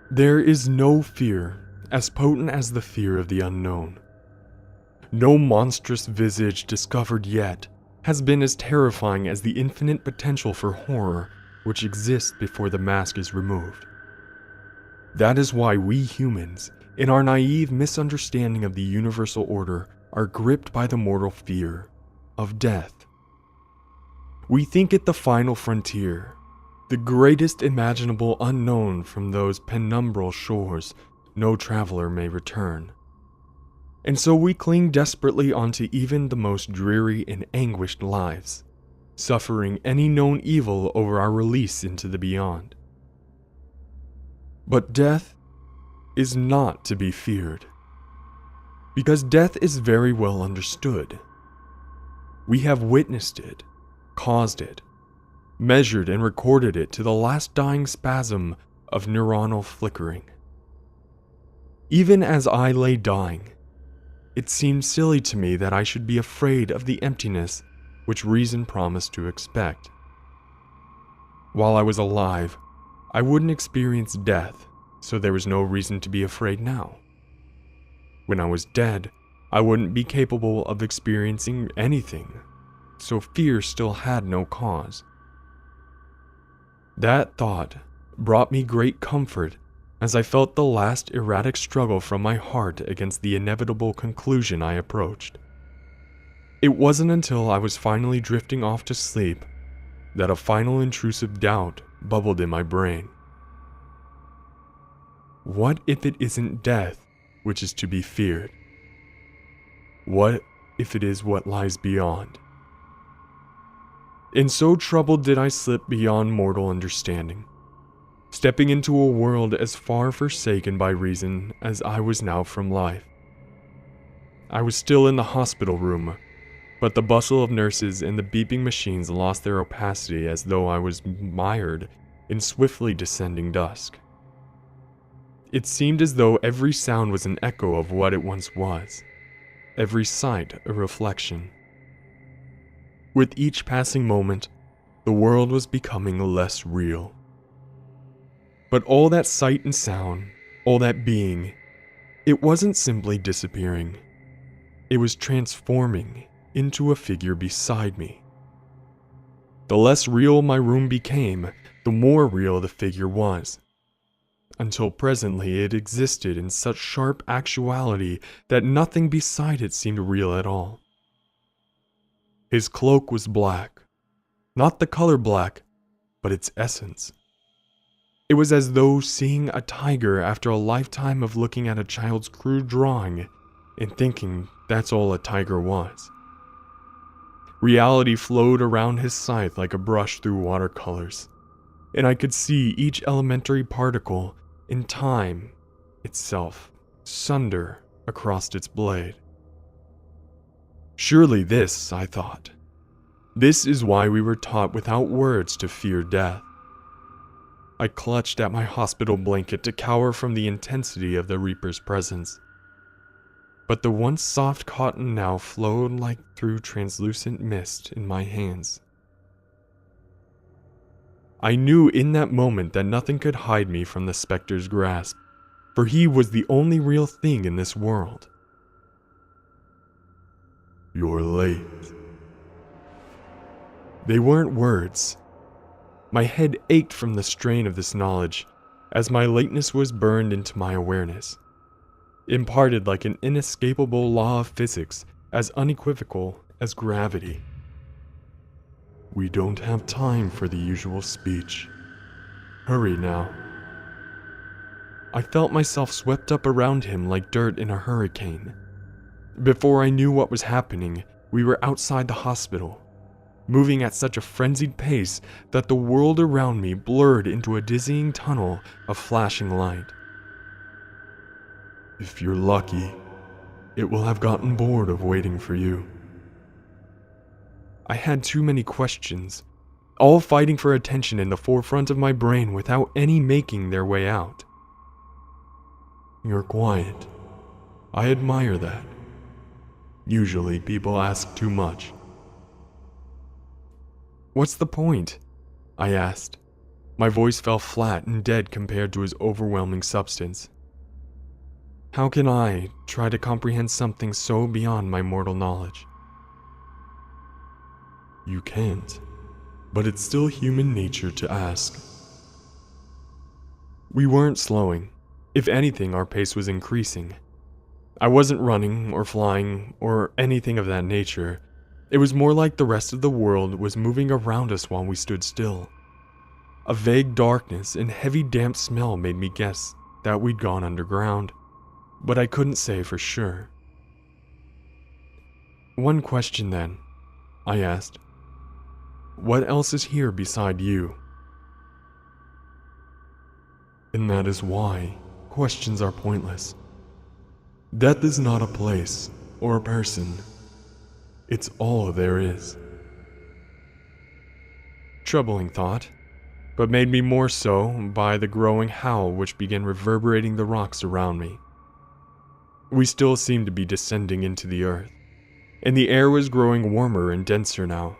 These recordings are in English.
There is no fear as potent as the fear of the unknown. No monstrous visage discovered yet has been as terrifying as the infinite potential for horror which exists before the mask is removed. That is why we humans, in our naive misunderstanding of the universal order, are gripped by the mortal fear of death. We think it the final frontier, the greatest imaginable unknown from those penumbral shores no traveler may return. And so we cling desperately onto even the most dreary and anguished lives, suffering any known evil over our release into the beyond. But death is not to be feared, because death is very well understood. We have witnessed it, caused it, measured and recorded it to the last dying spasm of neuronal flickering. Even as I lay dying, it seemed silly to me that I should be afraid of the emptiness which reason promised to expect. While I was alive, I wouldn't experience death, so there was no reason to be afraid now. When I was dead, I wouldn't be capable of experiencing anything, so fear still had no cause. That thought brought me great comfort as I felt the last erratic struggle from my heart against the inevitable conclusion I approached. It wasn't until I was finally drifting off to sleep that a final intrusive doubt bubbled in my brain. What if it isn't death which is to be feared? What if it is what lies beyond? And so troubled did I slip beyond mortal understanding, stepping into a world as far forsaken by reason as I was now from life. I was still in the hospital room, but the bustle of nurses and the beeping machines lost their opacity as though I was mired in swiftly descending dusk. It seemed as though every sound was an echo of what it once was, every sight a reflection. With each passing moment, the world was becoming less real. But all that sight and sound, all that being, it wasn't simply disappearing. It was transforming into a figure beside me. The less real my room became, the more real the figure was, until presently it existed in such sharp actuality that nothing beside it seemed real at all. His cloak was black, not the color black, but its essence. It was as though seeing a tiger after a lifetime of looking at a child's crude drawing and thinking that's all a tiger was. Reality flowed around his scythe like a brush through watercolors, and I could see each elementary particle in time itself sunder across its blade. Surely this, I thought, this is why we were taught without words to fear death. I clutched at my hospital blanket to cower from the intensity of the Reaper's presence. But the once soft cotton now flowed like through translucent mist in my hands. I knew in that moment that nothing could hide me from the specter's grasp, for he was the only real thing in this world. "You're late." They weren't words. My head ached from the strain of this knowledge, as my lateness was burned into my awareness, imparted like an inescapable law of physics, as unequivocal as gravity. "We don't have time for the usual speech. Hurry now." I felt myself swept up around him like dirt in a hurricane. Before I knew what was happening, we were outside the hospital, moving at such a frenzied pace that the world around me blurred into a dizzying tunnel of flashing light. "If you're lucky, it will have gotten bored of waiting for you." I had too many questions, all fighting for attention in the forefront of my brain without any making their way out. "You're quiet. I admire that. Usually people ask too much." "What's the point?" I asked. My voice fell flat and dead compared to his overwhelming substance. How can I try to comprehend something so beyond my mortal knowledge? You can't, but it's still human nature to ask. We weren't slowing. If anything, our pace was increasing. I wasn't running or flying or anything of that nature. It was more like the rest of the world was moving around us while we stood still. A vague darkness and heavy damp smell made me guess that we'd gone underground, but I couldn't say for sure. One question then, I asked. What else is here beside you? And that is why questions are pointless. Death is not a place or a person. It's all there is. Troubling thought, but made me more so by the growing howl which began reverberating the rocks around me. We still seemed to be descending into the earth, and the air was growing warmer and denser now.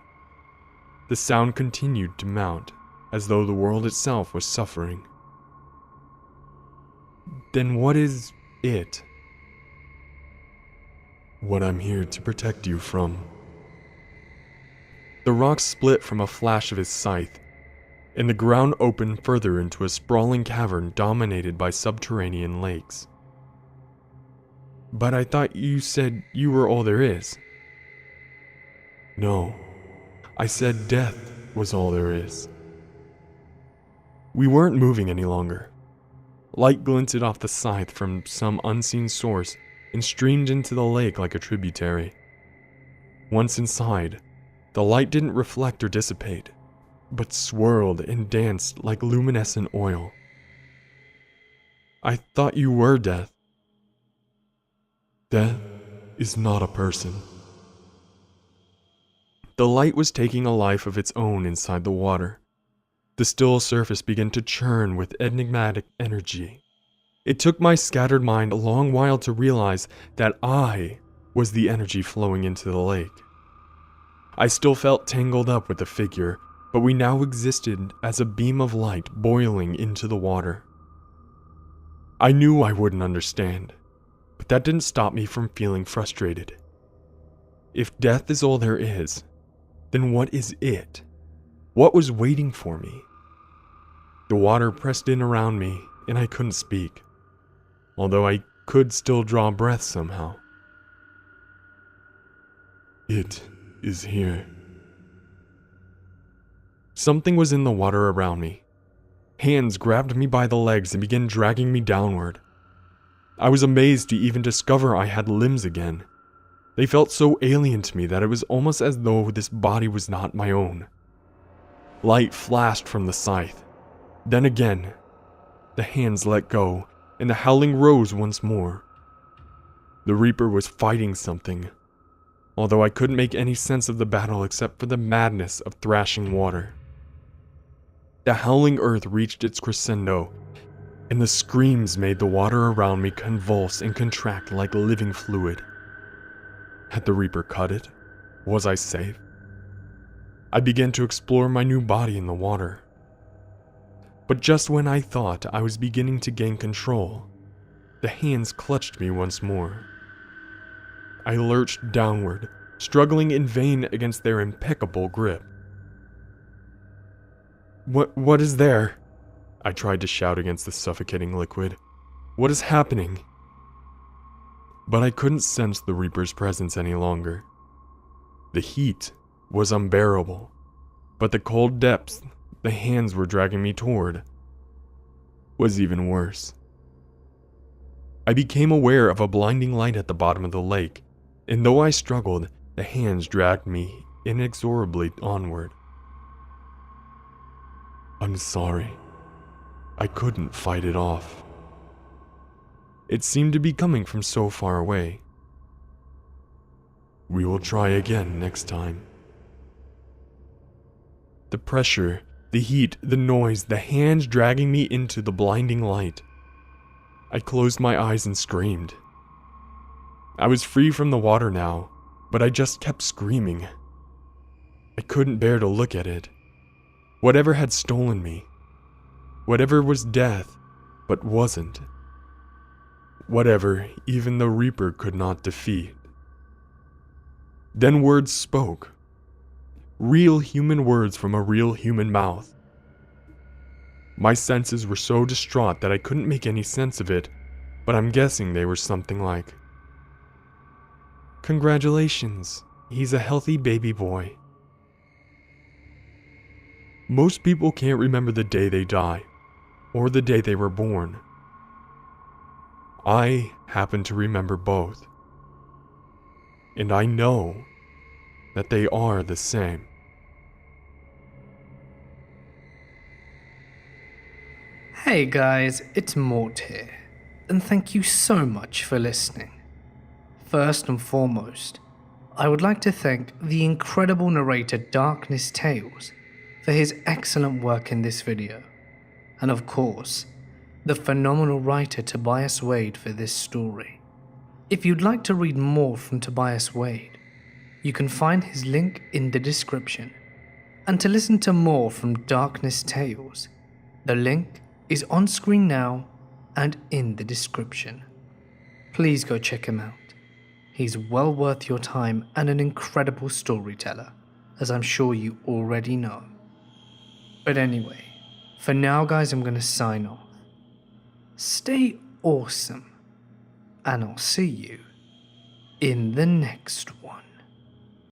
The sound continued to mount, as though the world itself was suffering. Then what is it? What I'm here to protect you from. The rocks split from a flash of his scythe, and the ground opened further into a sprawling cavern dominated by subterranean lakes. But I thought you said you were all there is. No, I said death was all there is. We weren't moving any longer. Light glinted off the scythe from some unseen source and streamed into the lake like a tributary. Once inside, the light didn't reflect or dissipate, but swirled and danced like luminescent oil. I thought you were death. Death is not a person. The light was taking a life of its own inside the water. The still surface began to churn with enigmatic energy. It took my scattered mind a long while to realize that I was the energy flowing into the lake. I still felt tangled up with the figure, but we now existed as a beam of light boiling into the water. I knew I wouldn't understand, but that didn't stop me from feeling frustrated. If death is all there is, then what is it? What was waiting for me? The water pressed in around me, and I couldn't speak, although I could still draw breath somehow. It is here. Something was in the water around me. Hands grabbed me by the legs and began dragging me downward. I was amazed to even discover I had limbs again. They felt so alien to me that it was almost as though this body was not my own. Light flashed from the scythe. Then again, the hands let go, and the howling rose once more. The Reaper was fighting something, although I couldn't make any sense of the battle except for the madness of thrashing water. The howling earth reached its crescendo, and the screams made the water around me convulse and contract like living fluid. Had the Reaper cut it? Was I safe? I began to explore my new body in the water. But just when I thought I was beginning to gain control, the hands clutched me once more. I lurched downward, struggling in vain against their impeccable grip. What is there? I tried to shout against the suffocating liquid. What is happening? But I couldn't sense the Reaper's presence any longer. The heat was unbearable, but the cold depths the hands were dragging me toward was even worse. I became aware of a blinding light at the bottom of the lake, and though I struggled, the hands dragged me inexorably onward. I'm sorry. I couldn't fight it off. It seemed to be coming from so far away. We will try again next time. The pressure, the heat, the noise, the hands dragging me into the blinding light. I closed my eyes and screamed. I was free from the water now, but I just kept screaming. I couldn't bear to look at it. Whatever had stolen me, Whatever was death, but wasn't. Whatever even the Reaper could not defeat. Then words spoke. Real human words from a real human mouth. My senses were so distraught that I couldn't make any sense of it, but I'm guessing they were something like, "Congratulations, he's a healthy baby boy." Most people can't remember the day they die, or the day they were born. I happen to remember both. And I know that they are the same. Hey guys, it's Mort here, and thank you so much for listening. First and foremost, I would like to thank the incredible narrator Darkness Tales for his excellent work in this video, and of course, the phenomenal writer Tobias Wade for this story. If you'd like to read more from Tobias Wade, you can find his link in the description, and to listen to more from Darkness Tales, the link is on screen now and in the description. Please go check him out. He's well worth your time and an incredible storyteller, as I'm sure you already know. But anyway, for now guys, I'm gonna sign off. Stay awesome, and I'll see you in the next one.